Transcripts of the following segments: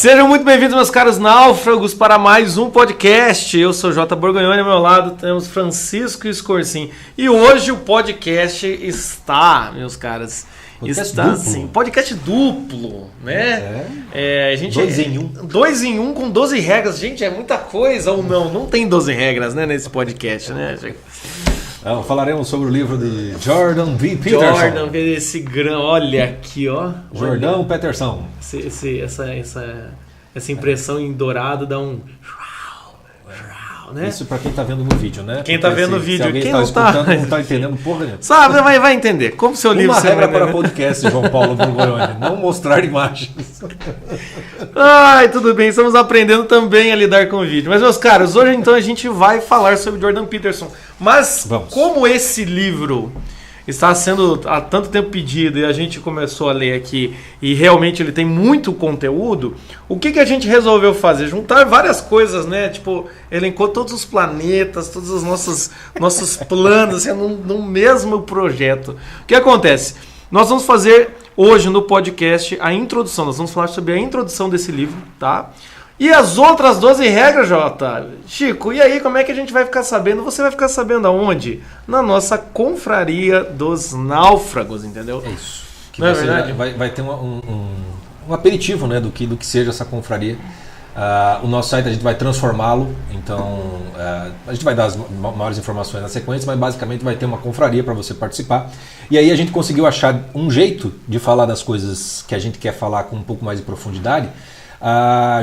Sejam muito bem-vindos, meus caros náufragos, para mais um podcast. Eu sou J. Borgonhoni, ao meu lado temos Francisco Escorcim. E hoje o podcast está, meus caras, podcast duplo, né? A gente 2 em 1. 2 em 1 com 12 regras. Gente, é muita coisa ou não? Não tem 12 regras, né, nesse podcast, né? Falaremos sobre o livro de Jordan B. Peterson. Jordan, esse grão, olha aqui, ó. Jordan Peterson. Essa impressão em dourado dá um... Né? Isso pra quem tá vendo no vídeo, né? Quem tá vendo no vídeo, alguém quem tá não escutando, tá... não tá entendendo porra nenhuma. Sabe, vai entender. Como seu livro... Uma regra para podcast, João Paulo Borgonhoni, não mostrar imagens. Ai, tudo bem, estamos aprendendo também a lidar com o vídeo. Mas, meus caros, hoje então a gente vai falar sobre Jordan Peterson. Mas, como esse livro está sendo há tanto tempo pedido e a gente começou a ler aqui e realmente ele tem muito conteúdo, o que a gente resolveu fazer? Juntar várias coisas, né? Tipo, elencou todos os planetas, todos os nossos planos assim, num mesmo projeto. O que acontece? Nós vamos fazer hoje no podcast a introdução, nós vamos falar sobre a introdução desse livro, tá? E as outras 12 regras, Jota? Chico, e aí como é que a gente vai ficar sabendo? Você vai ficar sabendo aonde? Na nossa confraria dos náufragos, entendeu? É isso. Que não é verdade? Vai ter um aperitivo, né, do que seja essa confraria. O nosso site a gente vai transformá-lo, então a gente vai dar as maiores informações na sequência, mas basicamente vai ter uma confraria para você participar. E aí a gente conseguiu achar um jeito de falar das coisas que a gente quer falar com um pouco mais de profundidade,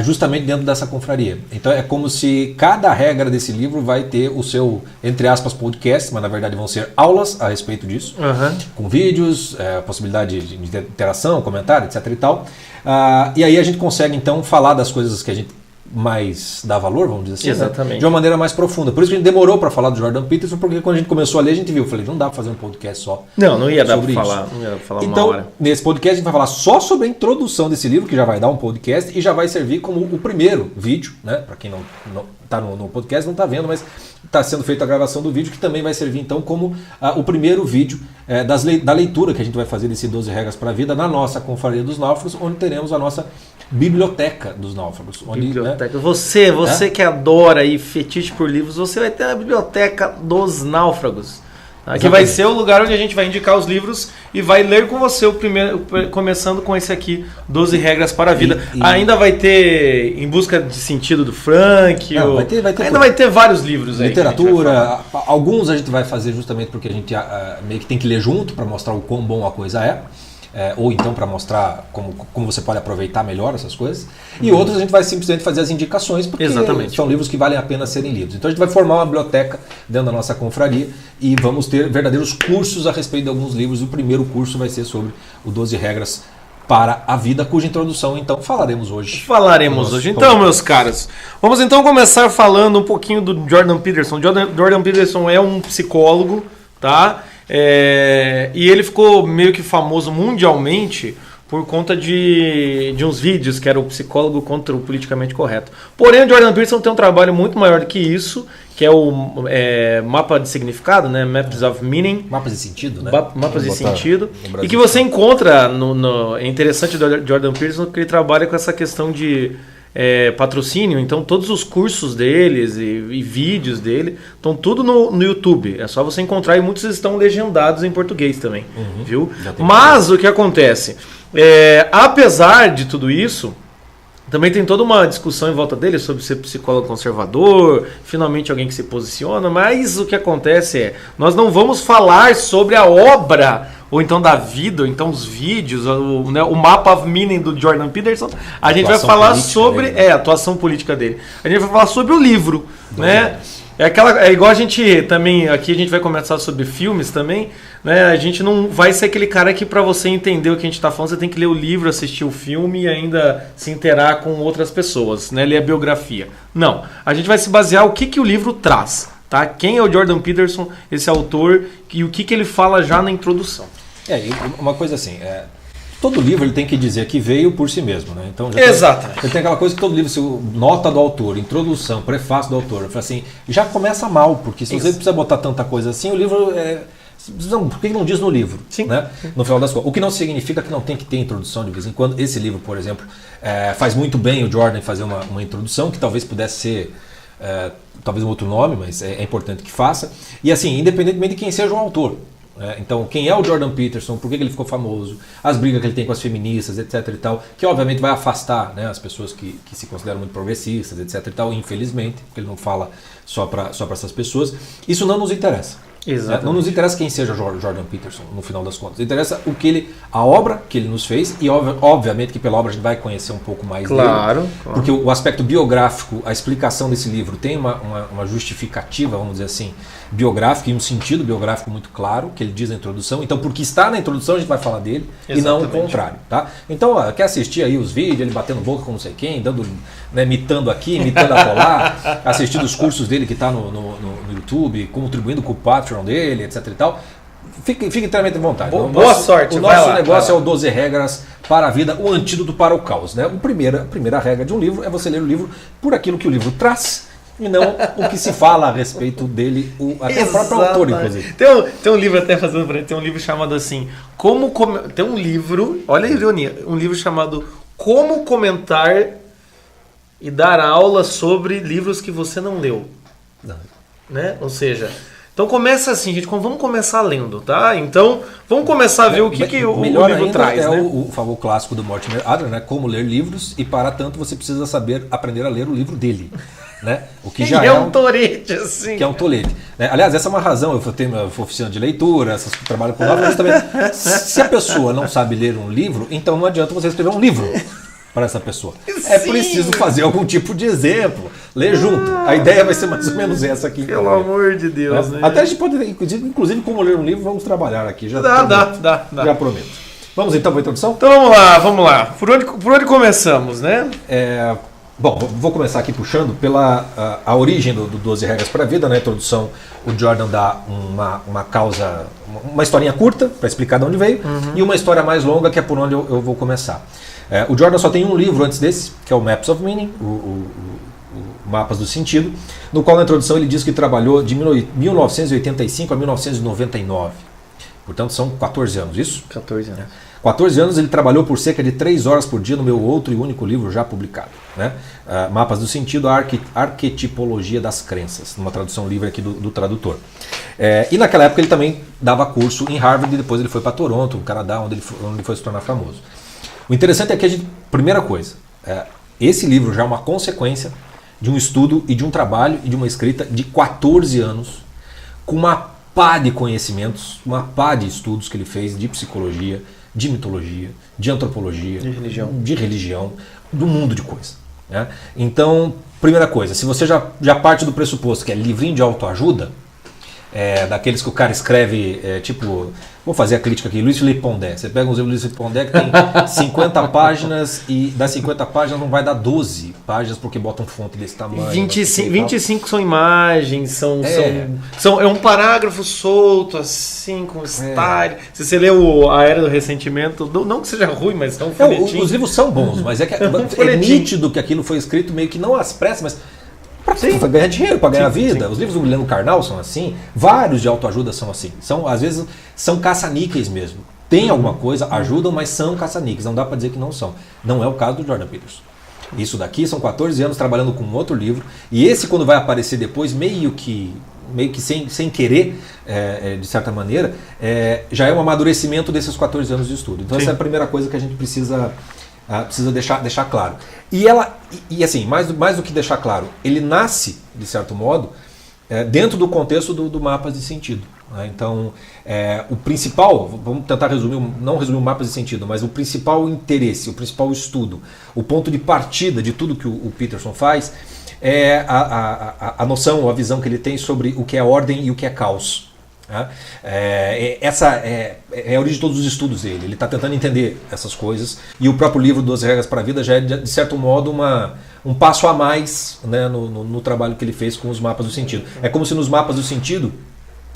justamente dentro dessa confraria. Então é como se cada regra desse livro vai ter o seu, entre aspas, podcast, mas na verdade vão ser aulas a respeito disso, com vídeos, possibilidade de interação, comentário, etc e tal. E aí a gente consegue então falar das coisas que a gente mais dá valor, vamos dizer assim, exatamente, né? De uma maneira mais profunda. Por isso que a gente demorou para falar do Jordan Peterson, porque quando a gente começou a ler, a gente viu, falei, não dá para fazer um podcast só. Não ia dar para falar, não ia falar então, uma hora. Nesse podcast a gente vai falar só sobre a introdução desse livro, que já vai dar um podcast e já vai servir como o primeiro vídeo, né? Para quem não está no podcast, não está vendo, mas está sendo feita a gravação do vídeo, que também vai servir então como o primeiro vídeo da leitura que a gente vai fazer desse 12 regras para a vida na nossa confraria dos náufragos, onde teremos a nossa biblioteca dos náufragos. Biblioteca. Né? Você que adora e fetiche por livros, você vai ter a biblioteca dos náufragos. Tá? Que vai ser o lugar onde a gente vai indicar os livros e vai ler com você o primeiro, começando com esse aqui, 12 regras para a vida. Ainda vai ter Em Busca de Sentido do Frank. Vai ter vários livros aí. Literatura. Alguns a gente vai fazer justamente porque a gente meio que tem que ler junto para mostrar o quão bom a coisa é. Ou então para mostrar como você pode aproveitar melhor essas coisas. E outros a gente vai simplesmente fazer as indicações, porque são livros que valem a pena serem lidos. Então a gente vai formar uma biblioteca dentro da nossa confraria e vamos ter verdadeiros cursos a respeito de alguns livros. O primeiro curso vai ser sobre o 12 regras para a vida, cuja introdução então falaremos hoje. Então, meus caros, vamos então começar falando um pouquinho do Jordan Peterson. Jordan Peterson é um psicólogo, tá? E ele ficou meio que famoso mundialmente por conta de uns vídeos que era o psicólogo contra o politicamente correto. Porém, o Jordan Peterson tem um trabalho muito maior do que isso, que é o mapa de significado, né? Maps of Meaning. Mapas de sentido, né? Mapas de sentido. E que você encontra é interessante do Jordan Peterson que ele trabalha com essa questão de patrocínio, então todos os cursos deles e vídeos dele estão tudo no YouTube, é só você encontrar e muitos estão legendados em português também, viu? Mas o que acontece, apesar de tudo isso, também tem toda uma discussão em volta dele sobre ser psicólogo conservador, finalmente alguém que se posiciona, mas o que acontece nós não vamos falar sobre a obra ou então da vida, ou então os vídeos, o Mapa of Meaning do Jordan Peterson. A gente vai falar sobre a atuação política dele. A gente vai falar sobre o livro, né? É igual a gente também, aqui a gente vai conversar sobre filmes também, né? A gente não vai ser aquele cara que para você entender o que a gente está falando, você tem que ler o livro, assistir o filme e ainda se interar com outras pessoas, né? Ler a biografia. Não, a gente vai se basear o que o livro traz, tá? Quem é o Jordan Peterson, esse autor, e o que ele fala já na introdução. Uma coisa assim, todo livro ele tem que dizer que veio por si mesmo, né? Então exatamente. Tem aquela coisa que todo livro, nota do autor, introdução, prefácio do autor, assim, já começa mal, porque se você precisa botar tanta coisa assim, o livro Por que não diz no livro? Sim. Né? No final das contas. O que não significa que não tem que ter introdução de vez em quando. Esse livro, por exemplo, faz muito bem o Jordan fazer uma introdução, que talvez pudesse ser talvez um outro nome, mas é importante que faça. E assim, independentemente de quem seja o autor. Então, quem é o Jordan Peterson, por que ele ficou famoso, as brigas que ele tem com as feministas, etc. e tal, que obviamente vai afastar, né, as pessoas que se consideram muito progressistas, etc. e tal, infelizmente, porque ele não fala só para essas pessoas. Isso não nos interessa. Não nos interessa quem seja Jordan Peterson, no final das contas. Interessa a obra que ele nos fez, e obviamente que pela obra a gente vai conhecer um pouco mais dele. Porque o aspecto biográfico, a explicação desse livro tem uma justificativa, vamos dizer assim, biográfica, e um sentido biográfico muito claro, que ele diz na introdução. Então, porque está na introdução, a gente vai falar dele, e não o contrário. Tá? Então, quer assistir aí os vídeos, ele batendo boca com não sei quem, imitando aqui, imitando acolá, assistir os cursos dele que está no YouTube, contribuindo com o Patreon dele, etc e tal. Fique inteiramente à vontade. Boa sorte. O nosso negócio é o 12 regras para a vida, o antídoto para o caos. Né? A primeira regra de um livro é você ler o livro por aquilo que o livro traz, e não o que se fala a respeito dele, até o próprio autor, inclusive. Tem um livro, até fazendo para ele, tem um livro chamado assim, tem um livro, olha a ironia, um livro chamado Como Comentar e Dar Aula sobre Livros que Você Não Leu. Não. Né? Ou seja, então começa assim, gente, vamos começar lendo, tá? Então, vamos começar a ver o que o livro traz. É né? o favor clássico do Mortimer Adler, né? Como ler livros, e para tanto você precisa aprender a ler o livro dele. Né? O que já é um tolete, assim. Que é um tolete. Né? Aliás, essa é uma razão, eu tenho oficina de leitura, trabalho com novela, mas também, se a pessoa não sabe ler um livro, então não adianta você escrever um livro para essa pessoa. Sim. É preciso fazer algum tipo de exemplo, ler junto. A ideia vai ser mais ou menos essa aqui. Pelo amor de Deus. Né? Até a gente pode, inclusive, como ler um livro, vamos trabalhar aqui. Dá. Já prometo. Vamos então para a introdução? Então vamos lá. Por onde começamos, né? Bom, vou começar aqui puxando pela a origem do 12 Regras para a Vida. Na introdução, o Jordan dá uma historinha curta para explicar de onde veio, e uma história mais longa, que é por onde eu vou começar. O Jordan só tem um livro antes desse, que é o Maps of Meaning, o Mapas do Sentido, no qual na introdução ele diz que trabalhou de 1985 a 1999. Portanto, são 14 anos, isso? 14 anos. 14 anos ele trabalhou por cerca de 3 horas por dia no meu outro e único livro já publicado. Né? Mapas do Sentido, a Arquetipologia das Crenças, numa tradução livre aqui do tradutor. E naquela época ele também dava curso em Harvard, e depois ele foi para Toronto, no Canadá, onde ele foi se tornar famoso. O interessante é que primeira coisa, esse livro já é uma consequência de um estudo e de um trabalho e de uma escrita de 14 anos, com uma pá de conhecimentos, uma pá de estudos que ele fez de psicologia, de mitologia, de antropologia, de religião, do mundo de coisa. Né? Então, primeira coisa, se você já parte do pressuposto que é livrinho de autoajuda, daqueles que o cara escreve, vou fazer a crítica aqui, Luiz Felipe Pondé. Você pega uns livros do Luiz Felipe Pondé que tem 50 páginas, e das 50 páginas não vai dar 12 páginas porque botam fonte desse tamanho. 25 são imagens, é um parágrafo solto, assim, com style. Se você lê A Era do Ressentimento, não que seja ruim, mas é um folhetim. Os livros são bons, mas é nítido que aquilo foi escrito meio que não às pressas, mas para ganhar dinheiro, para ganhar vida. Sim. Os livros do Guilherme Karnal são assim, vários de autoajuda são assim. Às vezes são caça-níqueis mesmo. Tem alguma coisa, ajudam, mas são caça-níqueis. Não dá para dizer que não são. Não é o caso do Jordan Peterson. Isso daqui são 14 anos trabalhando com outro livro, e esse, quando vai aparecer depois, meio que sem querer, de certa maneira, já é um amadurecimento desses 14 anos de estudo. Então, essa é a primeira coisa que a gente precisa deixar claro. E assim, mais do que deixar claro, ele nasce, de certo modo, dentro do contexto do Mapas de Sentido. Né? Então, o principal, vamos tentar não resumir o Mapas de Sentido, mas o principal interesse, o principal estudo, o ponto de partida de tudo que o Peterson faz é a noção, a visão que ele tem sobre o que é ordem e o que é caos. Essa é a origem de todos os estudos dele. Ele está tentando entender essas coisas, e o próprio livro 12 Regras para a Vida já é, de certo modo, um passo a mais, né, no trabalho que ele fez com os Mapas do Sentido. É como se nos Mapas do Sentido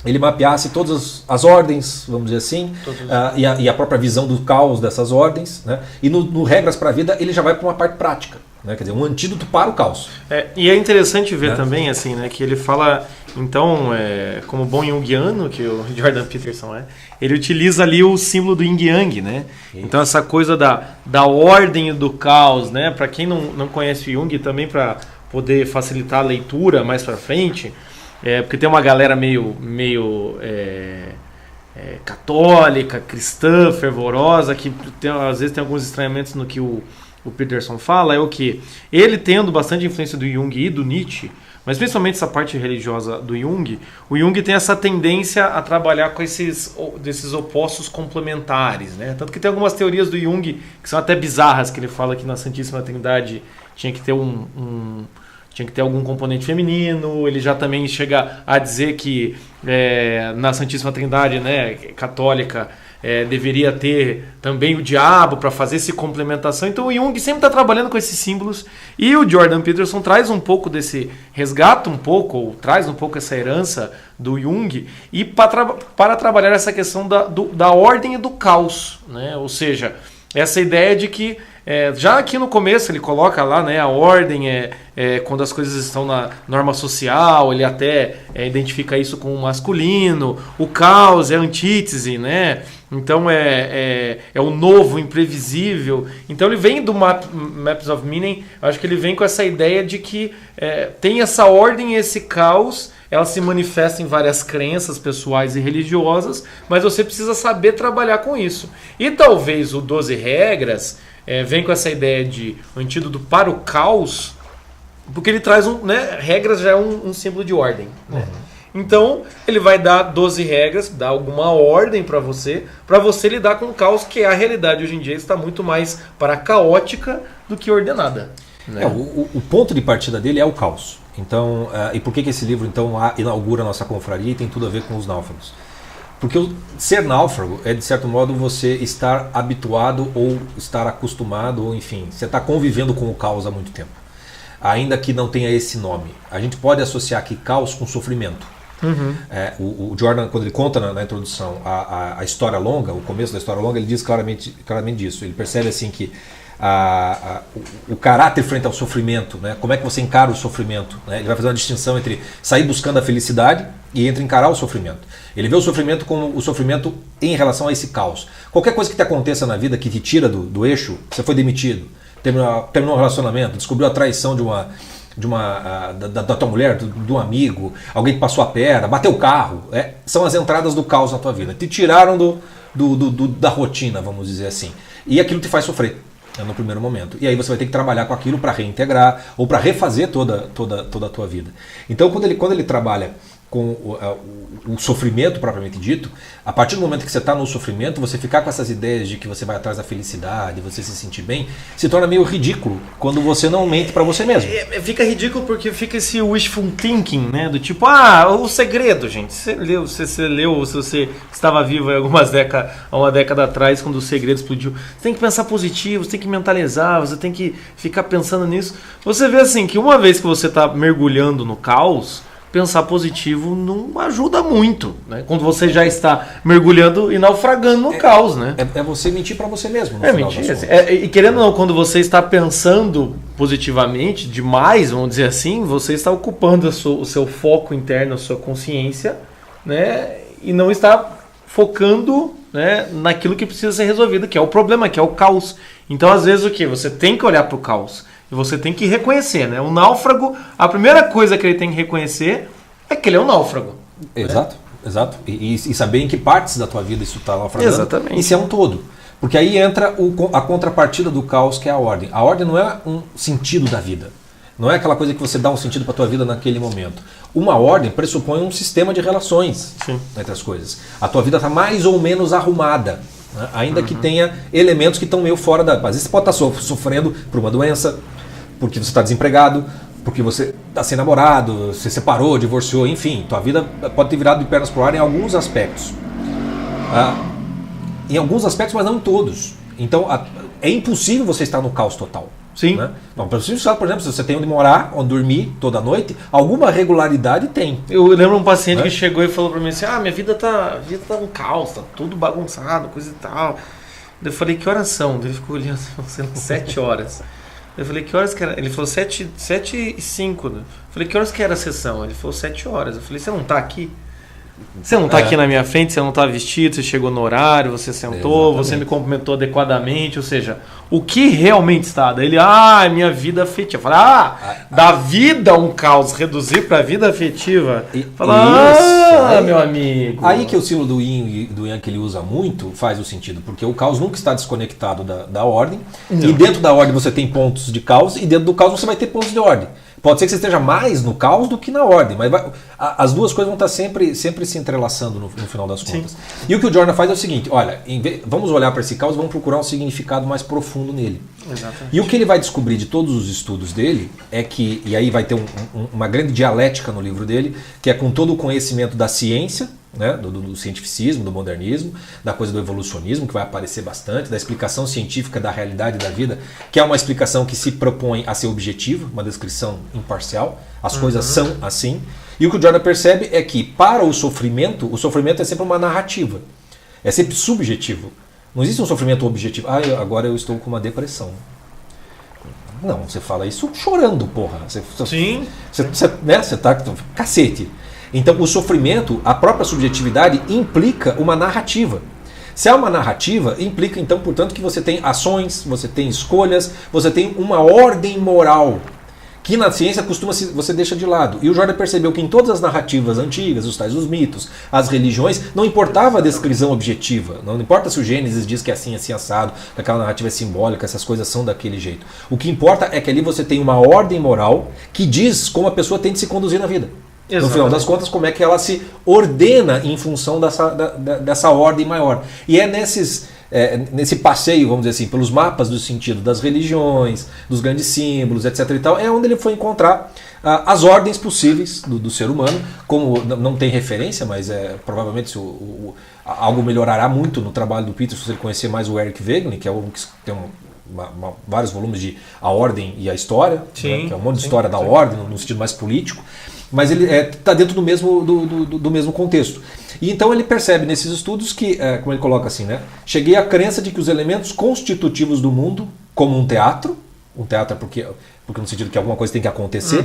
ele mapeasse todas as ordens, vamos dizer assim, e a própria visão do caos dessas ordens, né? E no Regras para a Vida ele já vai para uma parte prática, né? Quer dizer, um antídoto para o caos. E é interessante ver também assim, né, que ele fala Então, como bom junguiano, que o Jordan Peterson ele utiliza ali o símbolo do yin yang, né? Então, essa coisa da ordem e do caos, né? Para quem não conhece o Jung, também para poder facilitar a leitura mais para frente, porque tem uma galera meio católica, cristã, fervorosa, que às vezes tem alguns estranhamentos no que o Peterson fala, é o que ele tendo bastante influência do Jung e do Nietzsche, mas principalmente essa parte religiosa do Jung, o Jung tem essa tendência a trabalhar com desses opostos complementares, né? Tanto que tem algumas teorias do Jung que são até bizarras, que ele fala que na Santíssima Trindade tinha que ter tinha que ter algum componente feminino. Ele já também chega a dizer que na Santíssima Trindade, né, católica, deveria ter também o diabo para fazer essa complementação. Então o Jung sempre está trabalhando com esses símbolos, e o Jordan Peterson traz um pouco resgata um pouco, ou traz um pouco essa herança do Jung, e para trabalhar essa questão da ordem e do caos, né? Ou seja, essa ideia de que já aqui no começo ele coloca lá, né, a ordem quando as coisas estão na norma social, ele até identifica isso com o masculino, o caos é a antítese, né? Então é o novo, imprevisível. Então ele vem do Maps of Meaning, acho que ele vem com essa ideia de que tem essa ordem e esse caos, ela se manifesta em várias crenças pessoais e religiosas, mas você precisa saber trabalhar com isso. E talvez o 12 Regras vem com essa ideia de antídoto para o caos, porque ele traz regras já é um símbolo de ordem, né? Então ele vai dar 12 regras, dar alguma ordem para você lidar com o caos, que a realidade hoje em dia está muito mais para caótica do que ordenada, né? O ponto de partida dele é o caos. Então, e por que esse livro então inaugura a nossa confraria e tem tudo a ver com os náufragos? Porque ser náufrago é, de certo modo, você estar habituado ou estar acostumado, ou enfim, você está convivendo com o caos há muito tempo. Ainda que não tenha esse nome. A gente pode associar aqui caos com sofrimento. O Jordan, quando ele conta na introdução a história longa, o começo da história longa, ele diz claramente isso. Ele percebe assim que o caráter frente ao sofrimento, né? Como é que você encara o sofrimento, né? Ele vai fazer uma distinção entre sair buscando a felicidade e entre encarar o sofrimento. Ele vê o sofrimento como o sofrimento em relação a esse caos. Qualquer coisa que te aconteça na vida que te tira do eixo, você foi demitido, terminou um relacionamento, descobriu a traição da tua mulher, de um amigo, alguém que passou a perna, bateu o carro, são as entradas do caos na tua vida. Te tiraram da rotina, vamos dizer assim. E aquilo te faz sofrer no primeiro momento. E aí você vai ter que trabalhar com aquilo para reintegrar ou para refazer toda a tua vida. Então quando ele trabalha com o sofrimento propriamente dito, a partir do momento que você está no sofrimento, você ficar com essas ideias de que você vai atrás da felicidade, você se sentir bem, se torna meio ridículo quando você não mente para você mesmo. Fica ridículo porque fica esse wishful thinking, né? Do tipo, o segredo, gente. Você leu, se você estava vivo há uma década atrás, quando o segredo explodiu. Você tem que pensar positivo, você tem que mentalizar, você tem que ficar pensando nisso. Você vê assim que uma vez que você está mergulhando no caos, pensar positivo não ajuda muito, né? Quando você já está mergulhando e naufragando no caos, né? É você mentir para você mesmo. Mentir. E querendo ou não, quando você está pensando positivamente demais, vamos dizer assim, você está ocupando o seu foco interno, a sua consciência, né? E não está focando, né, naquilo que precisa ser resolvido, que é o problema, que é o caos. Então, às vezes, você tem que olhar para o caos. E você tem que reconhecer, né? O náufrago, a primeira coisa que ele tem que reconhecer é que ele é um náufrago. Exato, né? Exato. E saber em que partes da tua vida isso está naufragando. Exatamente. E se é um todo. Porque aí entra a contrapartida do caos, que é a ordem. A ordem não é um sentido da vida. Não é aquela coisa que você dá um sentido para a tua vida naquele momento. Uma ordem pressupõe um sistema de relações entre as coisas. A tua vida está mais ou menos arrumada, né? Ainda que tenha elementos que estão meio fora da... Às vezes você pode estar sofrendo por uma doença, porque você está desempregado, porque você está sem namorado, você separou, divorciou, enfim, tua vida pode ter virado de pernas pro ar em alguns aspectos. Em alguns aspectos, mas não em todos. Então, é impossível você estar no caos total. Sim. Né? Não, por exemplo, se você tem onde morar, onde dormir toda noite, alguma regularidade tem. Eu lembro um paciente que chegou e falou para mim assim, minha vida tá um caos, tá tudo bagunçado, coisa e tal. Eu falei, que horas são? Ele ficou olhando, 7 horas. Eu falei, que horas que era? Ele falou 7h05. Eu falei, que horas que era a sessão? Ele falou 7 horas. Eu falei, você não tá aqui? Você não tá aqui na minha frente, você não tá vestido, você chegou no horário, você sentou, Exatamente. você me cumprimentou adequadamente, ou seja, o que realmente está? Daí ele, minha vida afetiva. Eu falei, da vida um caos, reduzir pra vida afetiva. Fala, meu amigo. Aí que o símbolo do yin e do yang que ele usa muito faz o sentido, porque o caos nunca está desconectado da ordem, e dentro da ordem você tem pontos de caos, e dentro do caos você vai ter pontos de ordem. Pode ser que você esteja mais no caos do que na ordem, mas as duas coisas vão estar sempre se entrelaçando no final das contas. Sim. E o que o Jordan faz é o seguinte, olha, vamos olhar para esse caos e vamos procurar um significado mais profundo nele. Exatamente. E o que ele vai descobrir de todos os estudos dele é que, e aí vai ter uma grande dialética no livro dele, que é com todo o conhecimento da ciência, né, do cientificismo, do modernismo, da coisa do evolucionismo, que vai aparecer bastante, da explicação científica da realidade da vida, que é uma explicação que se propõe a ser objetiva, uma descrição imparcial, as coisas são assim. E o que o Jordan percebe é que para o sofrimento é sempre uma narrativa, é sempre subjetivo. Não existe um sofrimento objetivo. Agora eu estou com uma depressão. Não, você fala isso chorando, porra. Sim. Você tá... Cacete. Então, o sofrimento, a própria subjetividade, implica uma narrativa. Se há uma narrativa, implica, então, portanto, que você tem ações, você tem escolhas, você tem uma ordem moral, que na ciência você deixa de lado. E o Jordan percebeu que em todas as narrativas antigas, os tais dos mitos, as religiões, não importava a descrição objetiva. Não importa se o Gênesis diz que é assim assado, que aquela narrativa é simbólica, essas coisas são daquele jeito. O que importa é que ali você tem uma ordem moral que diz como a pessoa tem de se conduzir na vida. Exatamente. No final das contas, como é que ela se ordena em função dessa ordem maior. E é nesse passeio, vamos dizer assim, pelos mapas do sentido das religiões, dos grandes símbolos, etc. e tal, é onde ele foi encontrar as ordens possíveis do ser humano. Como não tem referência, mas provavelmente algo melhorará muito no trabalho do Peterson se ele conhecer mais o Eric Wegelin, que é um que tem vários volumes de A Ordem e a História, sim, né, que é um monte de história da ordem, no sentido mais político. Mas ele está dentro do mesmo contexto. E então ele percebe nesses estudos que, como ele coloca assim, né, cheguei à crença de que os elementos constitutivos do mundo, como um teatro porque no sentido que alguma coisa tem que acontecer,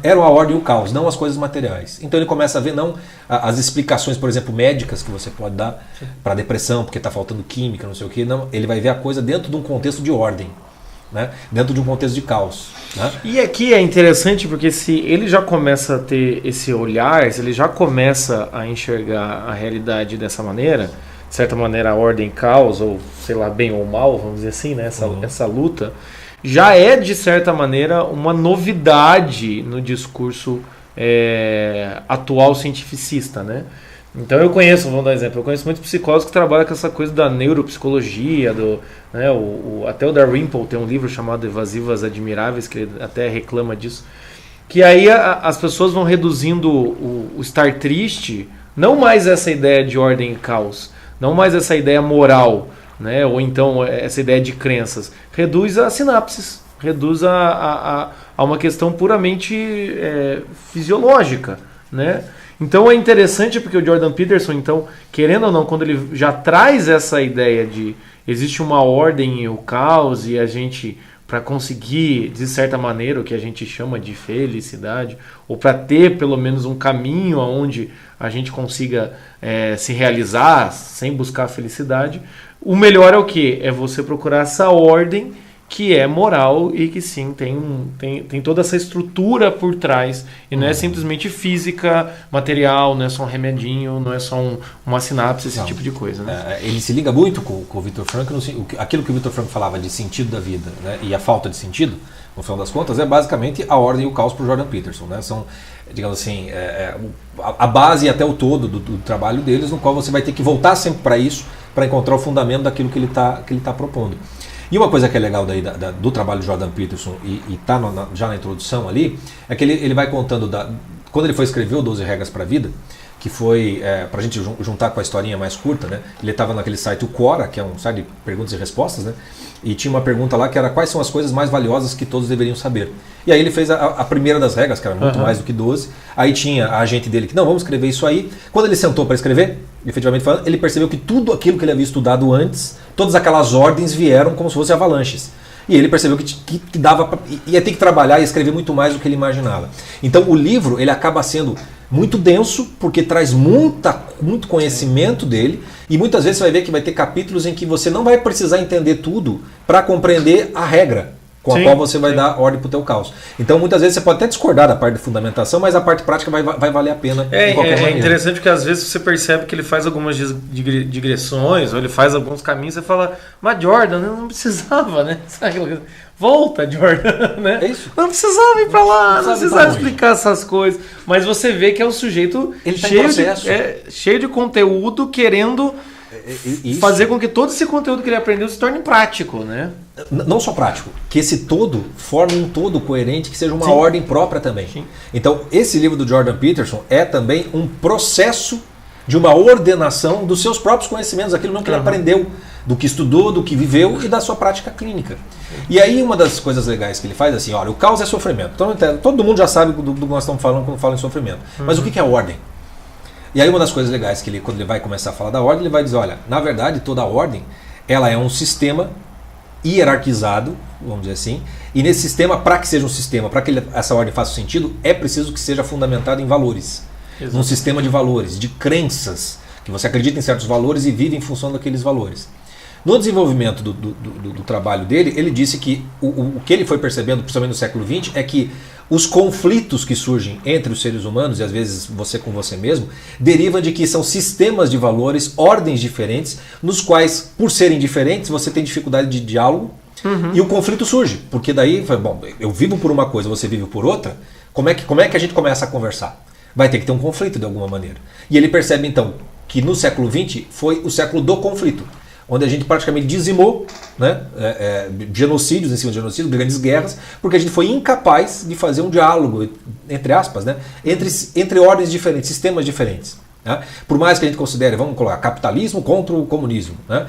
eram a ordem e o caos, não as coisas materiais. Então ele começa a ver não as explicações, por exemplo, médicas que você pode dar para depressão, porque está faltando química, não sei o quê. Não, ele vai ver a coisa dentro de um contexto de ordem. Né? Dentro de um contexto de caos. Né? E aqui é interessante porque se ele já começa a ter esse olhar, se ele já começa a enxergar a realidade dessa maneira, de certa maneira a ordem caos, ou sei lá, bem ou mal, vamos dizer assim, né? Essa luta, já é de certa maneira uma novidade no discurso atual cientificista, né? Então eu conheço, vamos dar um exemplo, eu conheço muitos psicólogos que trabalham com essa coisa da neuropsicologia, né, até o Dalrymple tem um livro chamado Evasivas Admiráveis, que ele até reclama disso, que aí as pessoas vão reduzindo o estar triste, não mais essa ideia de ordem e caos, não mais essa ideia moral, né, ou então essa ideia de crenças, reduz a sinapses, reduz a uma questão puramente fisiológica, né? Então é interessante porque o Jordan Peterson, então, querendo ou não, quando ele já traz essa ideia de existe uma ordem e o caos e a gente, para conseguir, de certa maneira, o que a gente chama de felicidade, ou para ter pelo menos um caminho onde a gente consiga se realizar sem buscar a felicidade, o melhor é o quê? É você procurar essa ordem que é moral e que sim, tem toda essa estrutura por trás. E não é simplesmente física, material, não é só um remedinho, não é só uma sinapse, esse tipo de coisa. Né? Ele se liga muito com o Viktor Frankl, aquilo que o Viktor Frankl falava de sentido da vida, né, e a falta de sentido, no final das contas, é basicamente a ordem e o caos para o Jordan Peterson. Né? São, digamos assim, a base e até o todo do trabalho deles, no qual você vai ter que voltar sempre para isso, para encontrar o fundamento daquilo que ele tá propondo. E uma coisa que é legal do trabalho de Jordan Peterson, e está já na introdução ali, é que ele vai contando, quando ele foi escrever o 12 Regras para a Vida, que foi, para a gente juntar com a historinha mais curta, né? Ele estava naquele site, o Quora, que é um site de perguntas e respostas, né? E tinha uma pergunta lá que era quais são as coisas mais valiosas que todos deveriam saber. E aí ele fez a primeira das regras, que era muito mais do que 12. Aí tinha a agente dele que, não, vamos escrever isso aí. Quando ele sentou para escrever, efetivamente falando, ele percebeu que tudo aquilo que ele havia estudado antes, todas aquelas ordens vieram como se fossem avalanches. E ele percebeu que dava ia ter que trabalhar e escrever muito mais do que ele imaginava. Então o livro ele acaba sendo muito denso, porque traz muito conhecimento dele, e muitas vezes você vai ver que vai ter capítulos em que você não vai precisar entender tudo para compreender a regra com a qual você vai dar ordem para o teu caos. Então muitas vezes você pode até discordar da parte de fundamentação, mas a parte prática vai valer a pena de qualquer maneira. É interessante porque às vezes você percebe que ele faz algumas digressões, ou ele faz alguns caminhos, você fala, mas Jordan, não precisava, né? Volta, Jordan, né? É isso. Não precisava ir para lá, não precisava explicar essas coisas. Mas você vê que é um sujeito cheio de conteúdo, querendo fazer com que todo esse conteúdo que ele aprendeu se torne prático, né? Não só prático, que esse todo forme um todo coerente, que seja uma ordem própria também. Sim. Então, esse livro do Jordan Peterson é também um processo de uma ordenação dos seus próprios conhecimentos, aquilo mesmo que ele aprendeu, do que estudou, do que viveu e da sua prática clínica. E aí uma das coisas legais que ele faz é assim, olha, o caos é sofrimento. Então, todo mundo já sabe do que nós estamos falando quando fala em sofrimento. Mas o que é ordem? E aí uma das coisas legais que ele, quando ele vai começar a falar da ordem, ele vai dizer, olha, na verdade toda a ordem, ela é um sistema hierarquizado, vamos dizer assim, e nesse sistema, para que seja um sistema, para que essa ordem faça sentido, é preciso que seja fundamentado em valores. Exato. Num sistema de valores, de crenças, que você acredita em certos valores e vive em função daqueles valores. No desenvolvimento do trabalho dele, ele disse que o que ele foi percebendo, principalmente no século XX, é que os conflitos que surgem entre os seres humanos, e às vezes você com você mesmo, derivam de que são sistemas de valores, ordens diferentes, nos quais, por serem diferentes, você tem dificuldade de diálogo, e o conflito surge. Porque daí, bom, eu vivo por uma coisa, você vive por outra, como é que a gente começa a conversar? Vai ter que ter um conflito de alguma maneira. E ele percebe então que no século XX foi o século do conflito, onde a gente praticamente dizimou, né, genocídios em cima de genocídios, grandes guerras, porque a gente foi incapaz de fazer um diálogo, entre aspas, né, entre ordens diferentes, sistemas diferentes. Né? Por mais que a gente considere, vamos colocar, capitalismo contra o comunismo. Né?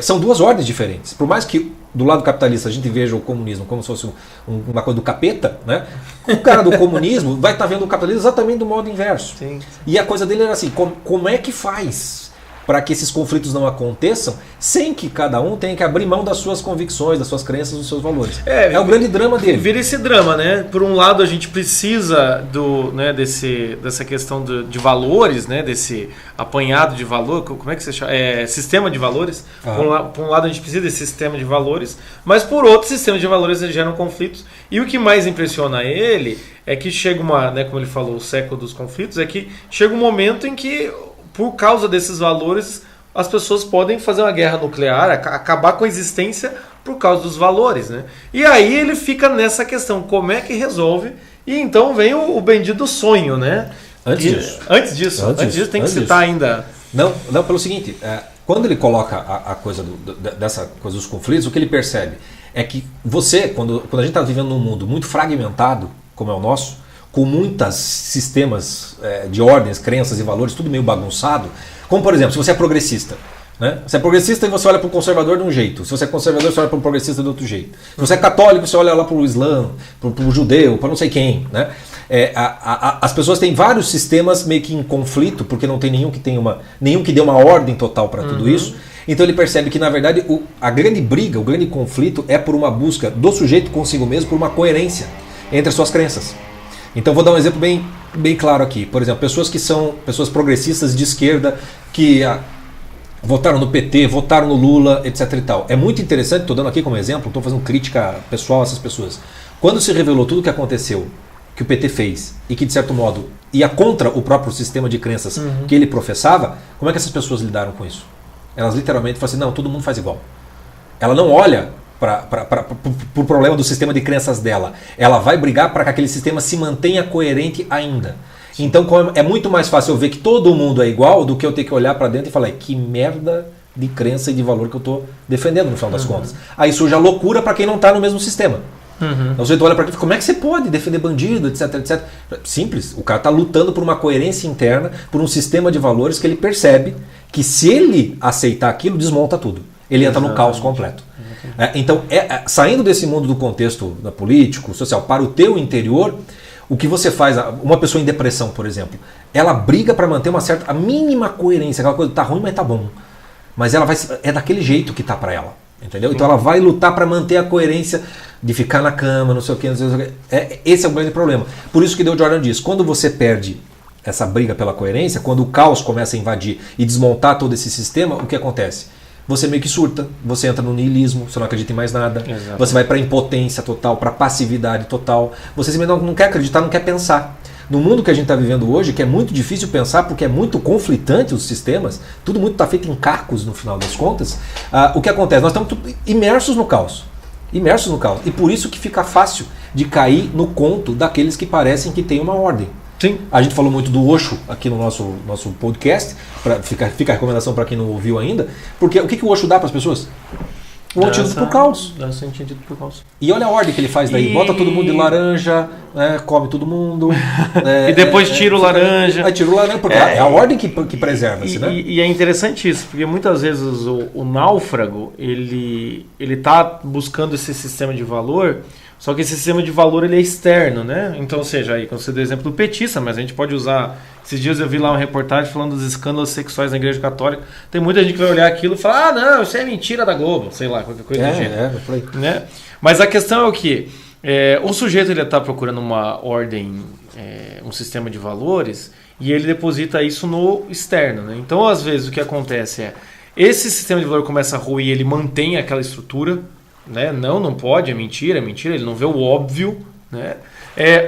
São duas ordens diferentes. Por mais que do lado capitalista a gente veja o comunismo como se fosse uma coisa do capeta, né? O cara do comunismo vai estar vendo o capitalismo exatamente do modo inverso. Sim. E a coisa dele era assim, como é que faz para que esses conflitos não aconteçam sem que cada um tenha que abrir mão das suas convicções, das suas crenças, dos seus valores. É o grande drama dele. Vira esse drama, né? Por um lado a gente precisa dessa questão de valores, né? Desse apanhado de valor, como é que você chama? Sistema de valores. Por um lado a gente precisa desse sistema de valores, mas por outro, sistema de valores geram conflitos. E o que mais impressiona ele é que chega como ele falou, o século dos conflitos, é que chega um momento em que, por causa desses valores, as pessoas podem fazer uma guerra nuclear, acabar com a existência por causa dos valores. Né? E aí ele fica nessa questão, como é que resolve? E então vem o bendito sonho. Né? Antes disso, tem que citar ainda. Não, pelo seguinte, quando ele coloca a coisa dessa coisa dos conflitos, o que ele percebe é que quando a gente está vivendo num mundo muito fragmentado, como é o nosso, com muitos sistemas de ordens, crenças e valores, tudo meio bagunçado. Como, por exemplo, se você é progressista. Né? Você é progressista e você olha para o conservador de um jeito. Se você é conservador, você olha para o progressista de outro jeito. Se você é católico, você olha lá para o Islã, para o judeu, para não sei quem. Né? As pessoas têm vários sistemas meio que em conflito, porque não tem nenhum que dê uma ordem total para tudo isso. Então ele percebe que, na verdade, a grande briga, o grande conflito é por uma busca do sujeito consigo mesmo, por uma coerência entre as suas crenças. Então vou dar um exemplo bem claro aqui. Por exemplo, pessoas que são pessoas progressistas de esquerda, que votaram no PT, votaram no Lula, etc. e tal. É muito interessante, estou dando aqui como exemplo, estou fazendo crítica pessoal a essas pessoas. Quando se revelou tudo o que aconteceu, que o PT fez, e que de certo modo ia contra o próprio sistema de crenças que ele professava, como é que essas pessoas lidaram com isso? Elas literalmente falam assim, não, todo mundo faz igual. Ela não olha para o problema do sistema de crenças dela. Ela vai brigar para que aquele sistema se mantenha coerente ainda. Então é muito mais fácil eu ver que todo mundo é igual do que eu ter que olhar para dentro e falar, que merda de crença e de valor que eu estou defendendo no final das contas. Aí surge a loucura para quem não está no mesmo sistema. Então você olha para dentro, como é que você pode defender bandido, etc, etc. Simples, o cara está lutando por uma coerência interna, por um sistema de valores que ele percebe que se ele aceitar aquilo, desmonta tudo. Ele entra no caos completo. Então, saindo desse mundo do contexto da político, social, para o teu interior, o que você faz, uma pessoa em depressão, por exemplo, ela briga para manter a mínima coerência, aquela coisa, tá ruim, mas tá bom. Mas ela é daquele jeito que tá para ela. Entendeu? Então ela vai lutar para manter a coerência de ficar na cama, não sei o que, não sei o que. Esse é o grande problema. Por isso que o Jordan diz, quando você perde essa briga pela coerência, quando o caos começa a invadir e desmontar todo esse sistema, o que acontece? Você meio que surta, você entra no niilismo, você não acredita em mais nada, exato. Você vai para impotência total, para passividade total, você simplesmente não quer acreditar, não quer pensar. No mundo que a gente está vivendo hoje, que é muito difícil pensar porque é muito conflitante os sistemas, tudo muito está feito em cacos no final das contas, o que acontece? Nós estamos imersos no caos. Imersos no caos. E por isso que fica fácil de cair no conto daqueles que parecem que têm uma ordem. Sim. A gente falou muito do Osho aqui no nosso podcast, fica a recomendação para quem não ouviu ainda, porque o que o Osho dá para as pessoas? O antídoto pro caos. Dá esse antídoto pro caos. E olha a ordem que ele faz daí. Bota todo mundo de laranja, come todo mundo. E depois tira o laranja. Aí tira o laranja, porque é a ordem que preserva-se, né? E é interessante isso, porque muitas vezes o náufrago, ele tá buscando esse sistema de valor, só que esse sistema de valor ele é externo, né? Então, ou seja, aí quando você deu o exemplo do petista, mas a gente pode usar... Esses dias eu vi lá uma reportagem falando dos escândalos sexuais na Igreja Católica. Tem muita gente que vai olhar aquilo e falar, não, isso é mentira da Globo, sei lá, qualquer coisa do gênero. Né? Mas a questão é o quê? O sujeito ele está procurando uma ordem, um sistema de valores, e ele deposita isso no externo. Né? Então, às vezes, o que acontece esse sistema de valor começa a ruir, ele mantém aquela estrutura, né? Não pode, é mentira, ele não vê o óbvio, né?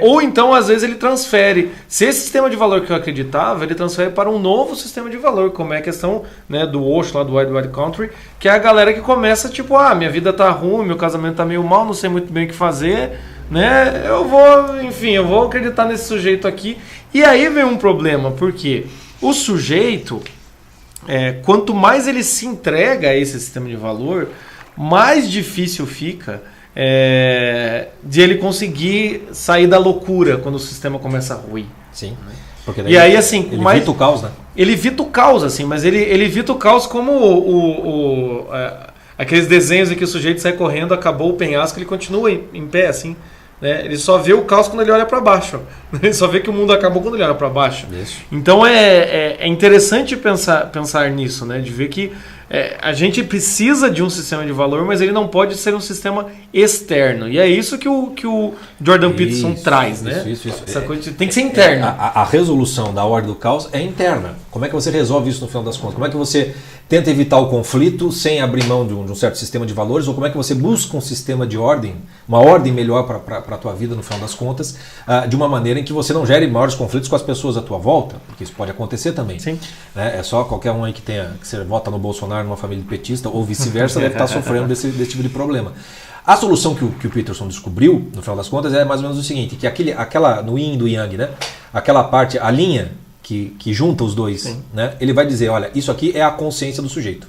Ou então, às vezes, ele transfere. Se esse sistema de valor que eu acreditava, ele transfere para um novo sistema de valor, como é a questão, né, do Osho, lá do Wild Country, que é a galera que começa, tipo, minha vida tá ruim, meu casamento tá meio mal, não sei muito bem o que fazer, né? Eu vou acreditar nesse sujeito aqui. E aí vem um problema, porque o sujeito, quanto mais ele se entrega a esse sistema de valor, mais difícil fica de ele conseguir sair da loucura quando o sistema começa a ruir. Sim. Porque daí, e aí, assim, ele evita o caos, né? Ele evita o caos, assim, mas ele evita o caos como aqueles desenhos em que o sujeito sai correndo, acabou o penhasco, ele continua em pé, assim. Né? Ele só vê o caos quando ele olha para baixo. Ele só vê que o mundo acabou quando ele olha para baixo. Isso. Então é interessante pensar nisso, né? De ver que a gente precisa de um sistema de valor, mas ele não pode ser um sistema externo. E é isso que o Jordan Peterson traz, né? Isso. Essa coisa tem que ser interna. A resolução da ordem do caos é interna. Como é que você resolve isso no final das contas? Como é que você tenta evitar o conflito sem abrir mão de um certo sistema de valores? Ou como é que você busca um sistema de ordem, uma ordem melhor para a tua vida no final das contas, de uma maneira em que você não gere maiores conflitos com as pessoas à tua volta? Porque isso pode acontecer também. Sim. É só qualquer um aí que você vota no Bolsonaro numa família petista ou vice-versa deve estar sofrendo desse tipo de problema. A solução que o Peterson descobriu, no final das contas, é mais ou menos o seguinte, que aquela no yin e do yang, né? Aquela parte, a linha que junta os dois, né? Ele vai dizer, olha, isso aqui é a consciência do sujeito.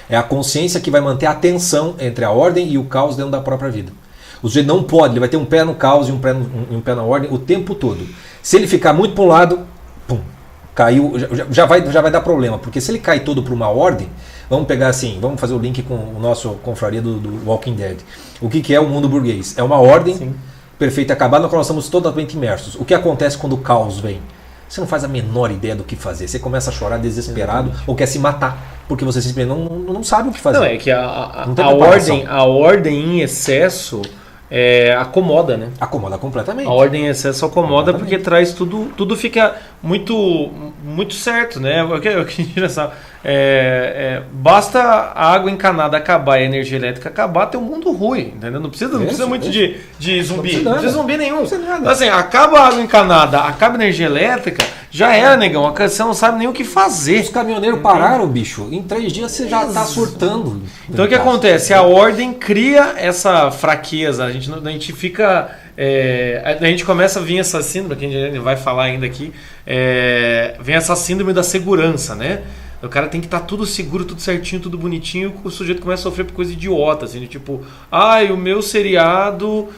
É a consciência que vai manter a tensão entre a ordem e o caos dentro da própria vida. O sujeito não pode, ele vai ter um pé no caos e um pé na ordem o tempo todo. Se ele ficar muito para um lado, pum, caiu, já vai dar problema, porque se ele cai todo para uma ordem, vamos pegar assim, vamos fazer o link com o nosso confraria do Walking Dead. O que é o mundo burguês? É uma ordem perfeita, acabada, na qual nós estamos totalmente imersos. O que acontece quando o caos vem? Você não faz a menor ideia do que fazer. Você começa a chorar desesperado ou quer se matar, porque você simplesmente não sabe o que fazer. Não, é que a ordem em excesso acomoda, né? Acomoda completamente. A ordem em excesso acomoda porque traz tudo fica muito certo, né? O que a gente sabe. Basta a água encanada acabar e a energia elétrica acabar, tem um mundo ruim, entendeu? Não precisa muito de zumbi. Não precisa zumbi nenhum. Assim, acaba a água encanada, acaba a energia elétrica, já era, negão. Você não sabe nem o que fazer. Os caminhoneiros pararam, bicho. Em 3 dias você já está surtando. Então o que acontece? A ordem cria essa fraqueza. A gente fica... a gente começa a vir essa síndrome, que a gente vai falar ainda aqui, vem essa síndrome da segurança, né? O cara tem que estar tudo seguro, tudo certinho, tudo bonitinho, o sujeito começa a sofrer por coisa idiota, assim, tipo, o meu seriado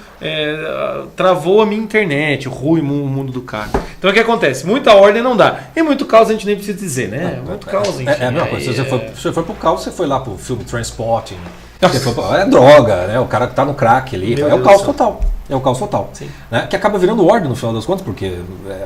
travou a minha internet, ruim o mundo do cara. Então o que acontece? Muita ordem não dá. E muito caos a gente nem precisa dizer, né? Muito caos, enfim. Se você foi pro caos, você foi lá pro filme Transporting, É droga, né? O cara que tá no crack ali. É o caos total. É o caos total. Né? Que acaba virando ordem no final das contas, porque